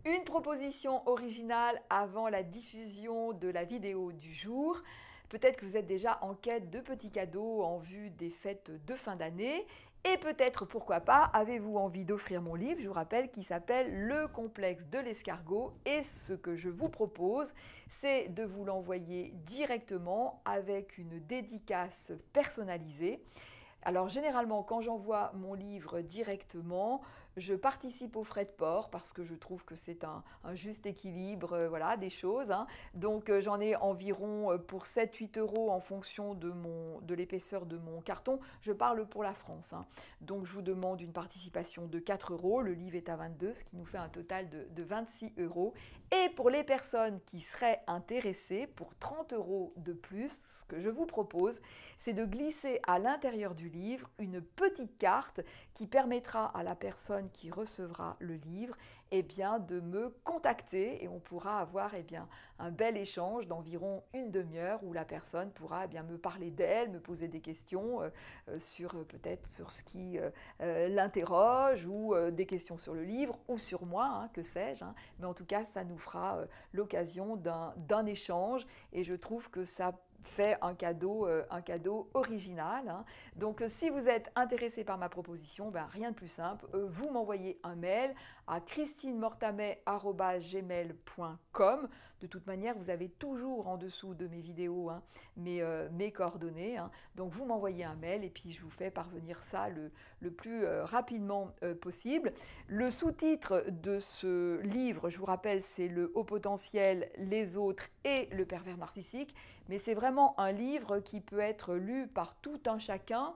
Une proposition originale avant la diffusion de la vidéo du jour. Peut-être que vous êtes déjà en quête de petits cadeaux en vue des fêtes de fin d'année. Et peut-être, pourquoi pas, avez-vous envie d'offrir mon livre, je vous rappelle, qui s'appelle Le complexe de l'escargot. Et ce que je vous propose, c'est de vous l'envoyer directement avec une dédicace personnalisée. Alors généralement, quand j'envoie mon livre directement, je participe aux frais de port parce que je trouve que c'est un juste équilibre voilà, des choses. Hein. Donc j'en ai environ pour 7-8 euros en fonction de l'épaisseur de mon carton. Je parle pour la France. Hein. Donc je vous demande une participation de 4 euros. Le livre est à 22, ce qui nous fait un total de 26 euros. Et pour les personnes qui seraient intéressées, pour 30 euros de plus, ce que je vous propose, c'est de glisser à l'intérieur du livre une petite carte qui permettra à la personne qui recevra le livre eh bien, de me contacter et on pourra avoir eh bien, un bel échange d'environ une demi-heure où la personne pourra eh bien, me parler d'elle, me poser des questions sur peut-être sur ce qui l'interroge ou des questions sur le livre ou sur moi, hein, que sais-je. Hein. Mais en tout cas, ça nous fera l'occasion d'un échange et je trouve que ça fait un cadeau original. Hein. Donc si vous êtes intéressé par ma proposition, ben, rien de plus simple, vous m'envoyez un mail à christinemortamet@gmail.com. De toute manière, vous avez toujours en dessous de mes vidéos hein, mes coordonnées. Hein. Donc vous m'envoyez un mail et puis je vous fais parvenir ça le plus rapidement possible. Le sous-titre de ce livre, je vous rappelle, c'est Le haut potentiel, les autres et le pervers narcissique. Mais c'est vraiment un livre qui peut être lu par tout un chacun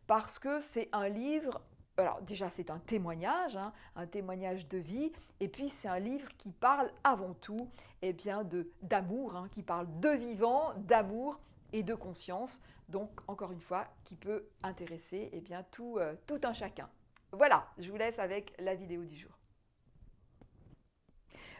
parce que c'est un livre, alors déjà c'est un témoignage, hein, un témoignage de vie, et puis c'est un livre qui parle avant tout eh bien, d'amour, hein, qui parle de vivant, d'amour et de conscience, donc encore une fois qui peut intéresser eh bien, tout un chacun. Voilà, je vous laisse avec la vidéo du jour.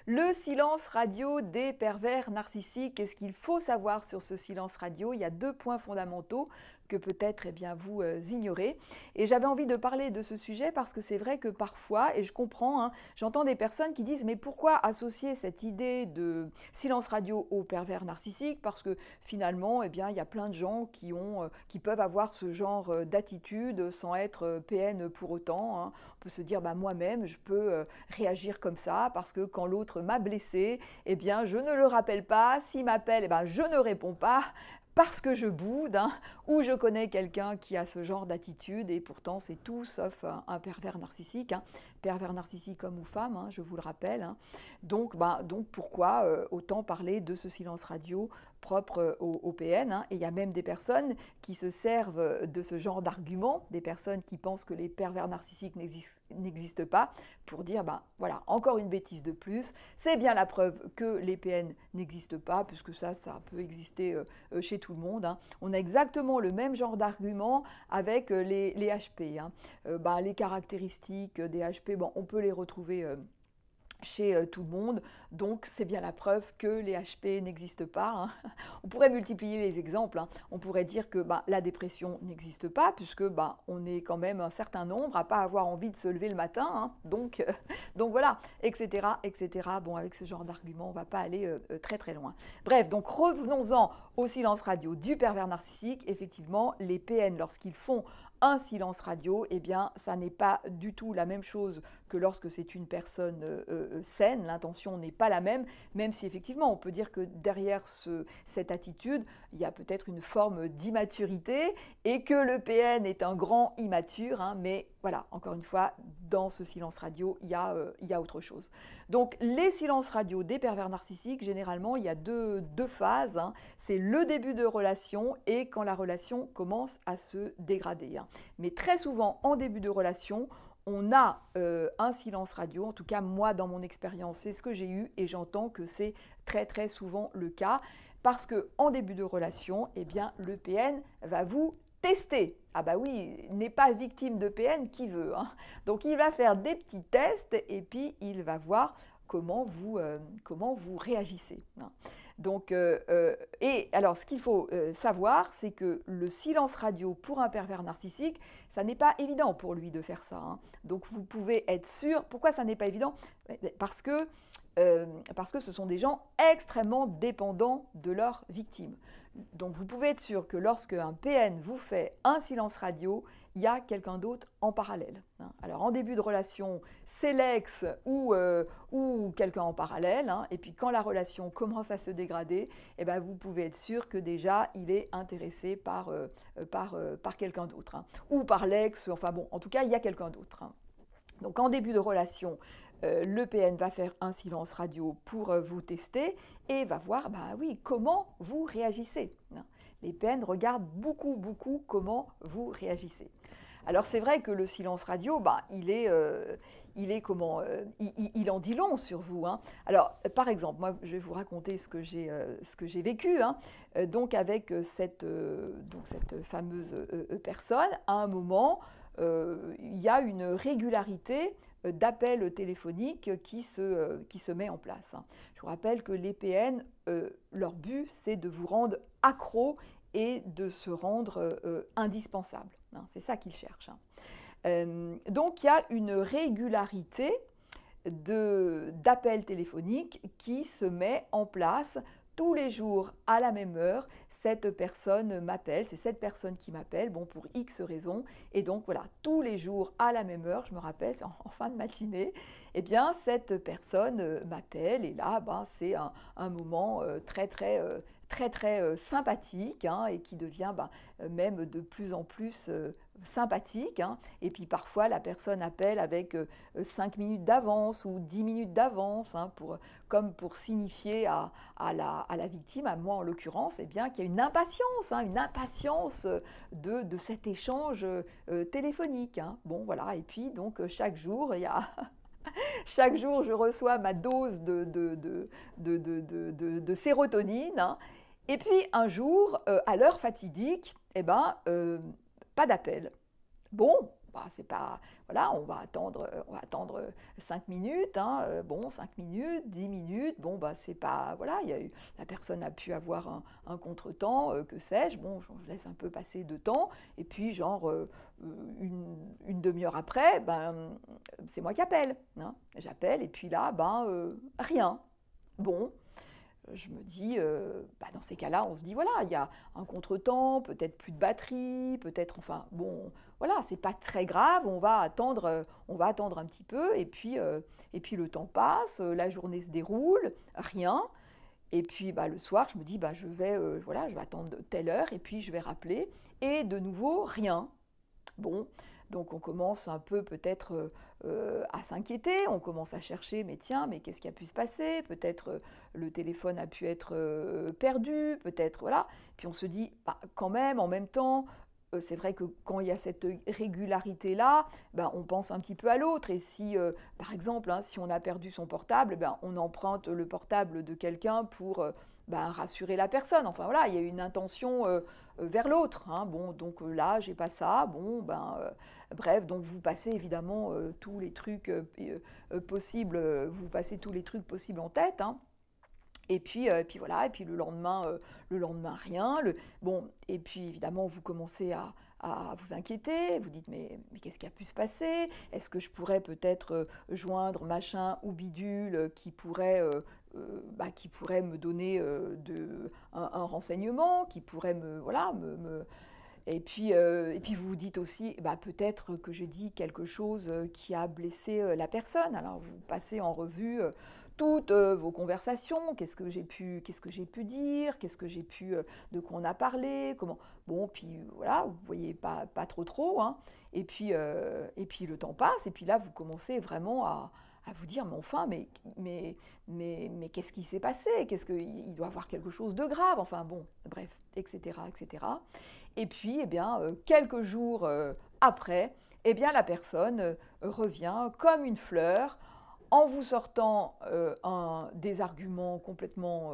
Le silence radio des pervers narcissiques. Qu'est-ce qu'il faut savoir sur ce silence radio? Il y a deux points fondamentaux que peut-être eh bien, vous ignorez. Et j'avais envie de parler de ce sujet parce que c'est vrai que parfois, et je comprends, hein, j'entends des personnes qui disent mais pourquoi associer cette idée de silence radio au pervers narcissique? Parce que finalement, eh bien, il y a plein de gens qui peuvent avoir ce genre d'attitude sans être PN pour autant. Hein. On peut se dire bah, moi-même, je peux réagir comme ça parce que quand l'autre m'a blessé, eh bien, je ne le rappelle pas. S'il m'appelle, eh ben, je ne réponds pas parce que je boude, hein, ou je connais quelqu'un qui a ce genre d'attitude, et pourtant c'est tout sauf un pervers narcissique, hein, pervers narcissique homme ou femme, hein, je vous le rappelle. Hein. Donc pourquoi autant parler de ce silence radio propre au PN, hein, et il y a même des personnes qui se servent de ce genre d'arguments, des personnes qui pensent que les pervers narcissiques n'existent pas, pour dire, ben voilà, encore une bêtise de plus, c'est bien la preuve que les PN n'existent pas, puisque ça peut exister chez tout le monde. Hein. On a exactement le même genre d'argument avec les HP. Hein. Les caractéristiques des HP, bon, on peut les retrouver chez tout le monde, donc c'est bien la preuve que les HP n'existent pas. Hein. On pourrait multiplier les exemples, hein. On pourrait dire que la dépression n'existe pas, puisque on est quand même un certain nombre à ne pas avoir envie de se lever le matin, hein. Donc voilà, etc., etc. Bon, avec ce genre d'argument, on ne va pas aller très très loin. Bref, donc revenons-en au silence radio du pervers narcissique. Effectivement, les PN, lorsqu'ils font un silence radio, eh bien, ça n'est pas du tout la même chose que lorsque c'est une personne saine. L'intention n'est pas la même si effectivement on peut dire que derrière cette attitude, il y a peut-être une forme d'immaturité et que le PN est un grand immature, hein, mais voilà, encore une fois, dans ce silence radio, il y a autre chose. Donc les silences radio des pervers narcissiques, généralement, il y a deux phases. Hein. C'est le début de relation et quand la relation commence à se dégrader. Hein. Mais très souvent, en début de relation, on a un silence radio, en tout cas moi dans mon expérience c'est ce que j'ai eu et j'entends que c'est très très souvent le cas parce qu'en début de relation, eh bien, le PN va vous tester. Ah bah oui, n'est pas victime de PN qui veut. Hein. Donc il va faire des petits tests et puis il va voir comment vous réagissez. Hein. Donc, et alors, ce qu'il faut savoir, c'est que le silence radio pour un pervers narcissique, ça n'est pas évident pour lui de faire ça. Hein. Donc, vous pouvez être sûr. Pourquoi ça n'est pas évident? Parce que parce que ce sont des gens extrêmement dépendants de leurs victimes. Donc vous pouvez être sûr que lorsque un PN vous fait un silence radio, il y a quelqu'un d'autre en parallèle. Alors en début de relation, c'est l'ex ou quelqu'un en parallèle, et puis quand la relation commence à se dégrader, eh ben, vous pouvez être sûr que déjà il est intéressé par quelqu'un d'autre, ou par l'ex, enfin bon, en tout cas il y a quelqu'un d'autre. Donc en début de relation, le PN va faire un silence radio pour vous tester et va voir, bah oui, comment vous réagissez. Les PN regardent beaucoup comment vous réagissez. Alors c'est vrai que le silence radio, il en dit long sur vous. Alors par exemple, moi je vais vous raconter ce que j'ai vécu. Donc avec cette fameuse personne, à un moment, il y a une régularité d'appels téléphoniques qui se met en place. Je vous rappelle que les PN, leur but, c'est de vous rendre accro et de se rendre indispensable. C'est ça qu'ils cherchent. Donc il y a une régularité d'appels téléphoniques qui se met en place tous les jours à la même heure. Cette personne m'appelle, c'est cette personne qui m'appelle, bon, pour X raisons, et donc voilà, tous les jours à la même heure, je me rappelle, c'est en fin de matinée, eh bien cette personne m'appelle, et là, c'est un moment très sympathique, et qui devient même de plus en plus sympathique, et puis parfois la personne appelle avec 5 minutes d'avance ou 10 minutes d'avance, comme pour signifier à la victime, à moi en l'occurrence, eh bien qu'il y a une impatience de cet échange téléphonique. Bon voilà, et puis donc chaque jour, il y a chaque jour, je reçois ma dose de sérotonine. Et puis un jour, à l'heure fatidique, pas d'appel. Bon, c'est pas, voilà, on va attendre 5 minutes. 5 minutes, 10 minutes. Bon, c'est pas, voilà, la personne a pu avoir un contretemps, que sais-je. Bon, je laisse un peu passer de temps. Et puis, genre, une demi-heure après, c'est moi qui appelle. J'appelle et puis là, rien. Bon. Je me dis, dans ces cas-là, on se dit, voilà, il y a un contretemps, peut-être plus de batterie, peut-être, enfin, bon, voilà, c'est pas très grave, on va attendre un petit peu, et puis le temps passe, la journée se déroule, rien, et puis le soir, je me dis, je vais attendre telle heure, et puis je vais rappeler, et de nouveau, rien. Bon, donc on commence un peu peut-être à s'inquiéter, on commence à chercher, mais tiens, mais qu'est-ce qui a pu se passer? Peut-être le téléphone a pu être perdu, peut-être, voilà. Puis on se dit, quand même, en même temps, c'est vrai que quand il y a cette régularité-là, on pense un petit peu à l'autre. Et si, par exemple, si on a perdu son portable, on emprunte le portable de quelqu'un pour rassurer la personne. Enfin voilà, il y a une intention vers l'autre. Bon, donc là, j'ai pas ça. Bon, bref, donc vous passez évidemment tous les trucs possibles. Vous passez tous les trucs possibles en tête. Et puis voilà, et puis le lendemain rien. Bon, et puis évidemment, vous commencez à vous inquiéter, vous dites mais qu'est-ce qui a pu se passer? Est-ce que je pourrais peut-être joindre machin ou bidule qui pourrait me donner un renseignement, qui pourrait Et puis vous vous dites aussi, peut-être que j'ai dit quelque chose qui a blessé la personne. Alors vous passez en revue toutes vos conversations, qu'est-ce que j'ai pu dire, de quoi on a parlé, comment. Bon, puis voilà, vous voyez pas trop, et puis le temps passe, et puis là vous commencez vraiment à vous dire, mais enfin, mais qu'est-ce qui s'est passé? Il doit y avoir quelque chose de grave, enfin bon, bref, etc. Et puis, quelques jours après, la personne revient comme une fleur, en vous sortant des arguments complètement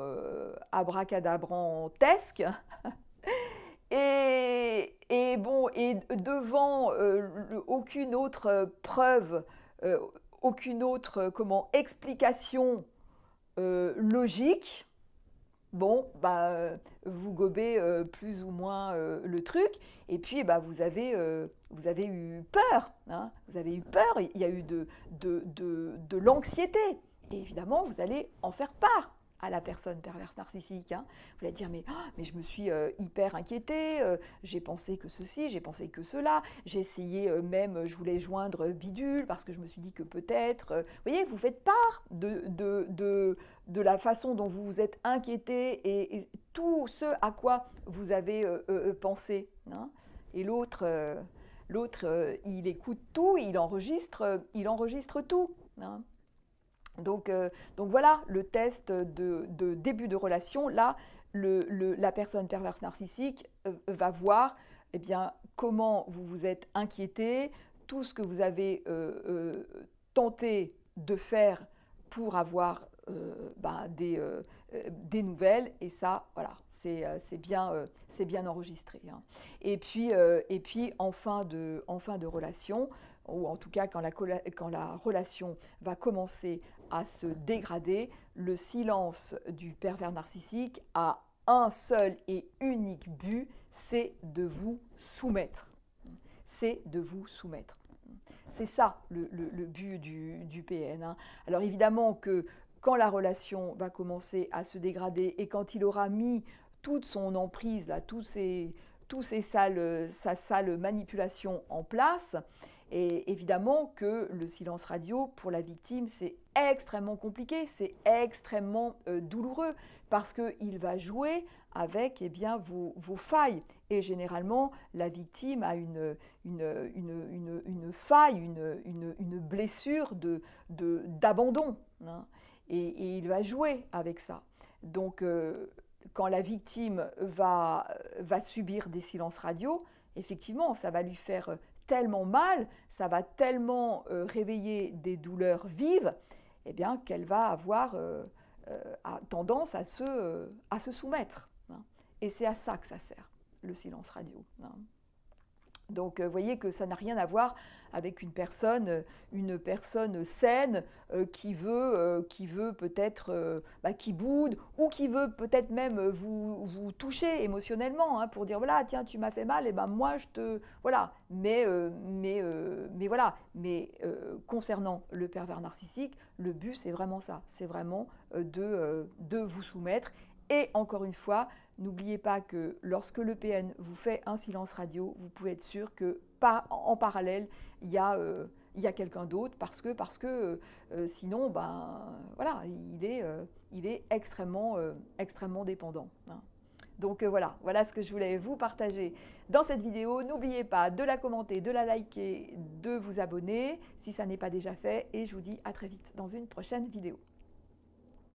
abracadabrantesques, et devant aucune autre preuve, aucune autre explication logique, bon, vous gobez plus ou moins le truc, et puis vous avez eu peur, vous avez eu peur, il y a eu de l'anxiété, Et évidemment, vous allez en faire part à la personne perverse narcissique. Hein. Vous allez dire, mais je me suis hyper inquiétée, j'ai pensé que ceci, j'ai pensé que cela, j'ai essayé même, je voulais joindre bidule parce que je me suis dit que peut-être... vous voyez, vous faites part de la façon dont vous vous êtes inquiété et tout ce à quoi vous avez pensé. Hein. Et l'autre, il écoute tout, il enregistre tout. Hein. Donc voilà le test de début de relation. Là, la personne perverse narcissique va voir eh bien, comment vous vous êtes inquiété, tout ce que vous avez tenté de faire pour avoir des nouvelles. Et ça, voilà, c'est bien enregistré. Hein. Et puis en fin de relation, ou en tout cas quand la relation va commencer à se dégrader, le silence du pervers narcissique a un seul et unique but, c'est de vous soumettre. C'est de vous soumettre. C'est ça le but du PN. Hein. Alors évidemment que quand la relation va commencer à se dégrader et quand il aura mis toute son emprise, là, sa sale manipulation en place, et évidemment que le silence radio, pour la victime, c'est extrêmement compliqué, c'est extrêmement douloureux, parce qu'il va jouer avec vos failles. Et généralement, la victime a une faille, une blessure d'abandon. Hein, et il va jouer avec ça. Donc, quand la victime va subir des silences radio, effectivement, ça va lui faire tellement mal, ça va tellement réveiller des douleurs vives, eh bien, qu'elle va avoir tendance à se soumettre. Hein. Et c'est à ça que ça sert, le silence radio. Hein. Donc, vous voyez que ça n'a rien à voir avec une personne saine qui veut peut-être, qui boude ou qui veut peut-être même vous toucher émotionnellement, hein, pour dire voilà, tiens, tu m'as fait mal, et ben moi je te voilà. Mais voilà. Mais concernant le pervers narcissique, le but c'est vraiment ça, c'est vraiment de vous soumettre. Et encore une fois, n'oubliez pas que lorsque le PN vous fait un silence radio, vous pouvez être sûr que en parallèle, il y a quelqu'un d'autre parce que sinon, voilà, il est extrêmement dépendant. Hein. Donc voilà ce que je voulais vous partager dans cette vidéo. N'oubliez pas de la commenter, de la liker, de vous abonner si ça n'est pas déjà fait. Et je vous dis à très vite dans une prochaine vidéo.